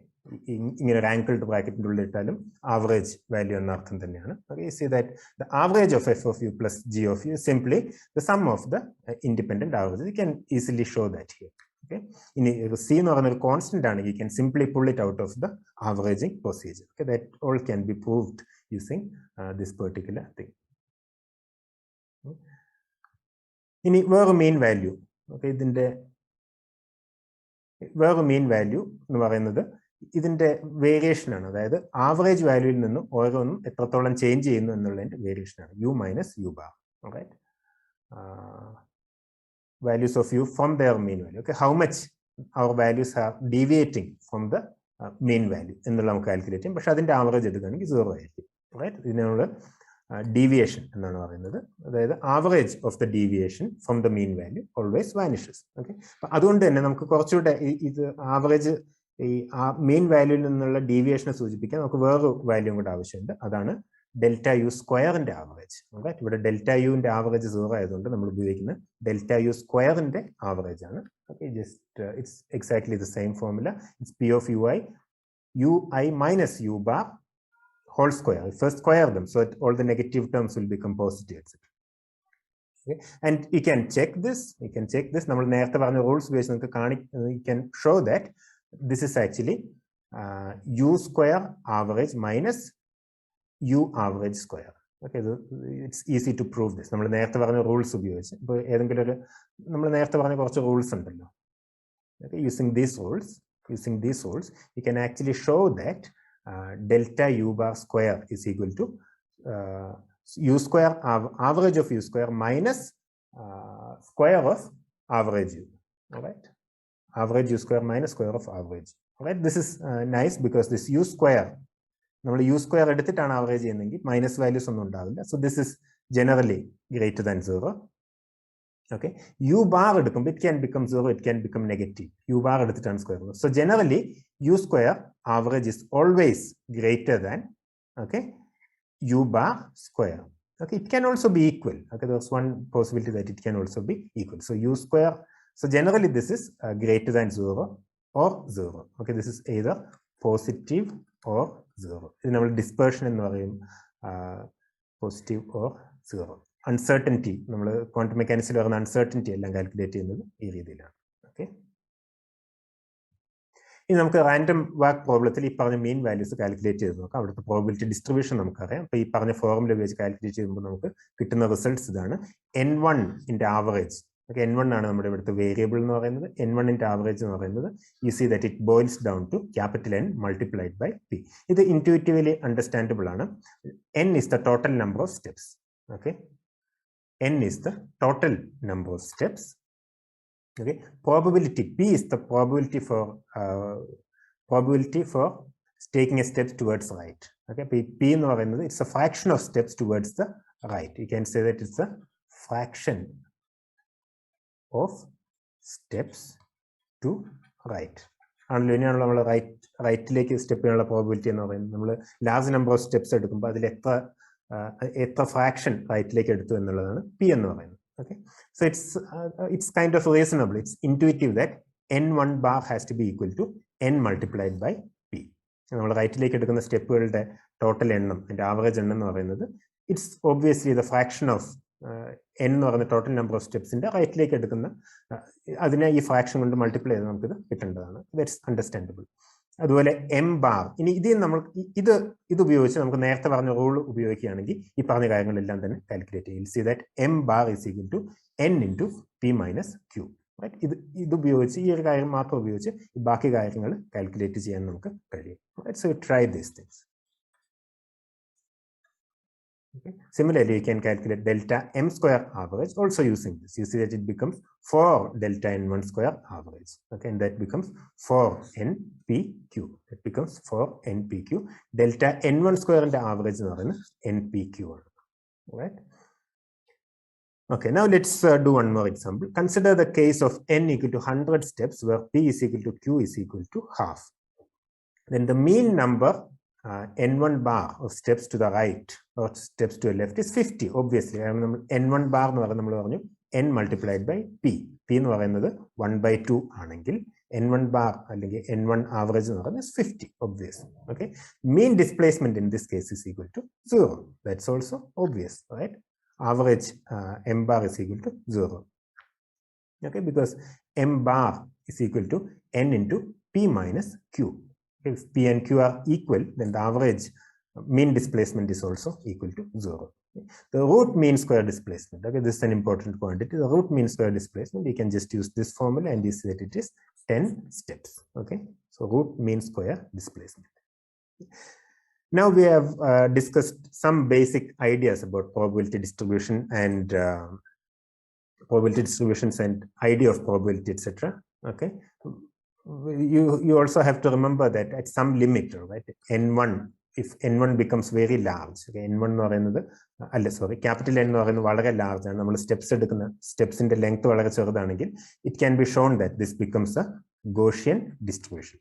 ഇങ്ങനെ ഒരു ആങ്കിൾഡ് ബ്രാക്കറ്റിന്റെ ഉള്ളിൽ ഇട്ടാലും ആവറേജ് വാല്യൂ എന്ന അർത്ഥം തന്നെയാണ്. Okay, you see that the average of F of U plus G of U simply the sum of the independent average. You can easily show that here. Okay, in C എന്ന് പറയുന്ന ഒരു constant ആണ്, you can simply pull it out of the averaging procedure. Okay, that all can be proved using this particular thing. ഇനി വേറെ main value. Okay, ഇതിന്റെ വേറെ main value എന്ന് പറയുന്നത് ഇതിന്റെ വേരിയേഷൻ ആണ്. അതായത് ആവറേജ് വാല്യൂവിൽ നിന്നും ഓരോന്നും എത്രത്തോളം ചേഞ്ച് ചെയ്യുന്നു എന്നുള്ളതിന്റെ വേരിയേഷൻ ആണ് u minus u bar. Alright, values of u from their mean value. Okay, how much our values are deviating from the mean value എന്നുള്ള നമുക്ക് കാൽക്കുലേറ്റ് ചെയ്യും. പക്ഷെ അതിന്റെ ആവറേജ് എടുക്കുകയാണെങ്കിൽ 0 ആയിരിക്കും. റൈറ്റ്, ഇതിനുള്ള ഡീവിയേഷൻ എന്നാണ് പറയുന്നത്. അതായത് average of the deviation from the mean value always vanishes. Okay, അതുകൊണ്ട് തന്നെ നമുക്ക് കുറച്ചുകൂടെ ഇത് ആവറേജ് ഈ മെയിൻ വാല്യൂവിൽ നിന്നുള്ള ഡീവിയേഷനെ സൂചിപ്പിക്കാൻ നമുക്ക് വേറൊരു വാല്യൂ കൂടെ ആവശ്യമുണ്ട്. അതാണ് ഡെൽറ്റ യു സ്ക്വയറിന്റെ ആവറേജ്. റൈറ്റ്, ഇവിടെ ഡെൽറ്റ യുവിന്റെ ആവറേജ് 0 ആയതുകൊണ്ട് നമ്മൾ ഉപയോഗിക്കുന്ന ഡെൽറ്റ യു സ്ക്വയറിന്റെ ആവറേജ് ആണ്. Okay, just it's exactly the same formula. It's P of U I minus U bar whole square. First square them so that all the negative terms will become positive, etc. Okay, and you can check this. നമ്മൾ നേരത്തെ പറഞ്ഞ rules ഉപയോഗിച്ച് നമുക്ക് you can show that this is actually u square average minus u average square. Okay, it's easy to prove this. നമ്മൾ നേരത്തെ പറഞ്ഞ rules ഉപയോഗിച്ച് ഇപ്പോൾ ഏതെങ്കിലും ഒരു നമ്മൾ നേരത്തെ പറഞ്ഞ കുറച്ച് റൂൾസ് ഉണ്ടല്ലോ. Okay, using these rules you can actually show that delta u bar square is equal to u square average of u square minus square of average u. All right, average u square minus square of average. All right, this is nice because this u square നമ്മൾ u square എടുത്തിട്ടാണ് average ചെയ്യുന്നതെങ്കിൽ minus values ഒന്നും ഉണ്ടാവില്ല. So this is generally greater than 0. Okay, u bar എടുക്കുമ്പോൾ it can become 0, it can become negative. u bar എടുത്തിട്ടാണ് square ചെയ്യുന്നത്. So generally u square average is always greater than, okay, u bar square. Okay, it can also be equal. Okay, there's one possibility that it can also be equal. So u square, so generally this is greater than 0 or 0. Okay, this is either positive or 0. ഇത് നമ്മൾ dispersion എന്ന് പറയും, positive or 0. Uncertainty, നമ്മൾ quantum മെക്കാനിക്സിൽ വരുന്ന uncertainty എല്ലാം calculate ചെയ്യുന്നത് ഈ രീതിയിലാണ്. ഓക്കെ, ഇനി നമുക്ക് റാൻഡം വാക്ക് പ്രോബ്ലത്തിൽ ഈ പറഞ്ഞ മെയിൻ വാല്യൂസ് കാൽക്കുലേറ്റ് ചെയ്ത് നോക്കാം. അവിടുത്തെ പ്രോബിലിറ്റി ഡിസ്ട്രിബ്യൂഷൻ നമുക്കറിയാം. അപ്പോൾ ഈ പറഞ്ഞ ഫോർമുല ഉപയോഗിച്ച് കാൽക്കുലേറ്റ് ചെയ്യുമ്പോൾ നമുക്ക് കിട്ടുന്ന റിസൾട്ട്സ് ഇതാണ്. n1 ന്റെ ആവറേജ്. ഓക്കെ, n1 ആണ് നമ്മുടെ ഇവിടുത്തെ വേരിയബിൾ എന്ന് പറയുന്നത്. n1 ന്റെ ആവറേജ് എന്ന് പറയുന്നത് you see that it boils down to capital N multiplied by p. ഇത് ഇൻറ്റ്യൂറ്റീവ്ലി അണ്ടർസ്റ്റാൻഡബിൾ ആണ്. n is the total number of steps. Okay, n is the total number of steps. Okay, probability p is the probability for taking a step towards right. Okay, p എന്ന് പറയുന്നത് it's a fraction of steps towards the right. You can say that it's a fraction of steps to right. ആണല്ലോ, ഇനിയാണല്ലോ നമ്മൾ റൈറ്റിലേക്ക് step ചെയ്യാനുള്ള probability എന്ന് പറയുന്നത്. നമ്മൾ large number of steps എടുക്കുമ്പോൾ അതിൽ എത്ര ഫ്രാക്ഷൻ റൈറ്റിലേക്ക് എടുത്തു എന്നുള്ളതാണ് പി എന്ന് പറയുന്നത്. Okay, so it's kind of reasonable, it's intuitive that n1 bar has to be equal to n multiplied by p. നമ്മൾ റൈറ്റിലേക്ക് എടുക്കുന്ന സ്റ്റെപ്പുകളുടെ ടോട്ടൽ എണ്ണം, അതിന്റെ ആവറേജ് എണ്ണം എന്ന് പറയുന്നത് it's obviously the fraction of n എന്ന് പറയുന്ന ടോട്ടൽ നമ്പർ ഓഫ് സ്റ്റെപ്സിന്റെ റൈറ്റിലേക്ക് എടുക്കുന്ന അതിനെ ഈ ഫ്രാക്ഷൻ കൊണ്ട് മൾട്ടിപ്ലൈ ചെയ്ത് നമുക്കിത് കിട്ടേണ്ടതാണ്. That's understandable. അതുപോലെ എം ബാർ, ഇനി ഇതിൽ നമ്മൾ ഇത് ഉപയോഗിച്ച് നമുക്ക് നേരത്തെ പറഞ്ഞ റൂൾ ഉപയോഗിക്കുകയാണെങ്കിൽ ഈ പറഞ്ഞ കാര്യങ്ങളെല്ലാം തന്നെ കാൽക്കുലേറ്റ് ചെയ്യും. See that M bar is equal to n into P minus Q. Right, ഇത് ഉപയോഗിച്ച് ഈ ഒരു കാര്യം മാത്രം ഉപയോഗിച്ച് ബാക്കി കാര്യങ്ങൾ കാൽക്കുലേറ്റ് ചെയ്യാൻ നമുക്ക് കഴിയും. So try these things. Okay. Similarly, you can calculate delta m square average also using this. You see that it becomes 4 delta n1 square average. Okay, and that becomes 4 npq. It becomes 4 npq. Delta n1 square and the average npq. Right? Okay, now let's do one more example. Consider the case of n equal to 100 steps where p is equal to q is equal to half. Then the mean number n1 bar of steps to the right or steps to the left is 50. Obviously, n1 bar എന്ന് പറയുന്നത് നമ്മൾ പറഞ്ഞു n multiplied by p. p എന്ന് പറയുന്നത് 1/2 ആണെങ്കിൽ n1 bar അല്ലെങ്കിൽ n1 average എന്ന് പറയുന്നത് 50. Obvious. Okay. Mean displacement in this case is equal to 0. That's also obvious, right? Average m bar is equal to 0. Okay, because m bar is equal to n into p minus q. If p and q are equal, then the average mean displacement is also equal to 0. The root mean square displacement, okay, this is an important quantity. The root mean square displacement, we can just use this formula and you see that it is 10 steps. Okay, so root mean square displacement. Now we have discussed some basic ideas about probability distribution and probability distributions and idea of probability, etc. Okay, you also have to remember that at some limit, right, n1, if n1 becomes very large, okay, n1 എന്ന് പറയുന്നത് അല്ല sorry capital N എന്ന് പറയുന്നത് വളരെ large ആണ്, നമ്മൾ steps എടുക്കുന്ന സ്റ്റെപ്സിന്റെ length വളരെ ചെറുതാണെങ്കിൽ it can be shown that this becomes A Gaussian distribution.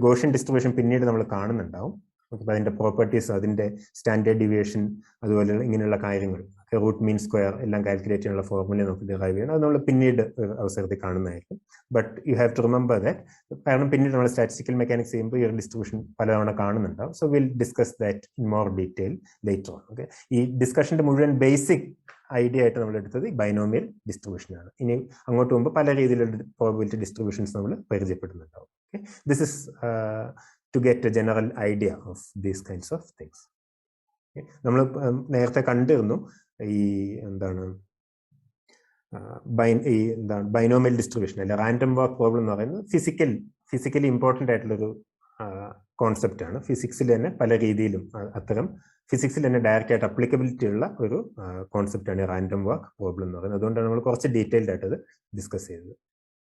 Gaussian distribution പിന്നീട് നമ്മൾ കാണുന്നുണ്ടാവും. അതിന്റെ പ്രോപ്പർട്ടീസ്, അതിന്റെ സ്റ്റാൻഡേർഡ് ഡീവിയേഷൻ, അതുപോലെ ഇങ്ങനെയുള്ള കാര്യങ്ങൾ, റൂട്ട് മീൻ സ്ക്വയർ എല്ലാം കാൽക്കുലേറ്റ് ചെയ്യാനുള്ള ഫോർമുല നമുക്ക് ഡിറൈവ് ചെയ്യണം. അത് നമ്മൾ പിന്നീട് അവസരത്തിൽ കാണുന്നതായിരിക്കും. But you have to remember that, കാരണം പിന്നീട് നമ്മൾ സ്റ്റാറ്റിസ്റ്റിക്കൽ മെക്കാനിക്സ് ചെയ്യുമ്പോൾ ഈ ഒരു ഡിസ്ട്രിബ്യൂഷൻ പലതവണ കാണുന്നുണ്ടാവും. So will discuss that in more detail later on. Okay, ഈ ഡിസ്കഷന്റെ മുഴുവൻ ബേസിക് ഐഡിയ ആയിട്ട് നമ്മൾ എടുത്തത് ബൈനോമിയൽ ഡിസ്ട്രിബ്യൂഷൻ ആണ്. ഇനി അങ്ങോട്ട് പോകുമ്പോൾ പല രീതിയിലുള്ള പ്രോബബിലിറ്റി ഡിസ്ട്രിബ്യൂഷൻസ് നമ്മൾ പരിചയപ്പെടുന്നുണ്ടാവും. Okay, this is to get a general idea of these kinds of things. നമ്മൾ നേരത്തെ കണ്ടിരുന്നു ഈ എന്താണ് ബൈനോമിയൽ ഡിസ്ട്രിബ്യൂഷൻ അല്ലെ റാൻഡം വാക്ക് പ്രോബ്ലം എന്ന് പറയുന്നത് ഫിസിക്കലി ഇമ്പോർട്ടൻ്റ് ആയിട്ടുള്ളൊരു കോൺസെപ്റ്റ് ആണ്. ഫിസിക്സിൽ തന്നെ പല രീതിയിലും അത്തരം ഫിസിക്സിൽ തന്നെ ഡയറക്റ്റ് ആയിട്ട് അപ്ലിക്കബിലിറ്റി ഉള്ള ഒരു കോൺസെപ്റ്റ് ആണ് റാൻഡം വാക്ക് പ്രോബ്ലം എന്ന് പറയുന്നത്. അതുകൊണ്ടാണ് നമ്മൾ കുറച്ച് ഡീറ്റെയിൽഡ് ആയിട്ട് അത് ഡിസ്കസ് ചെയ്തത്.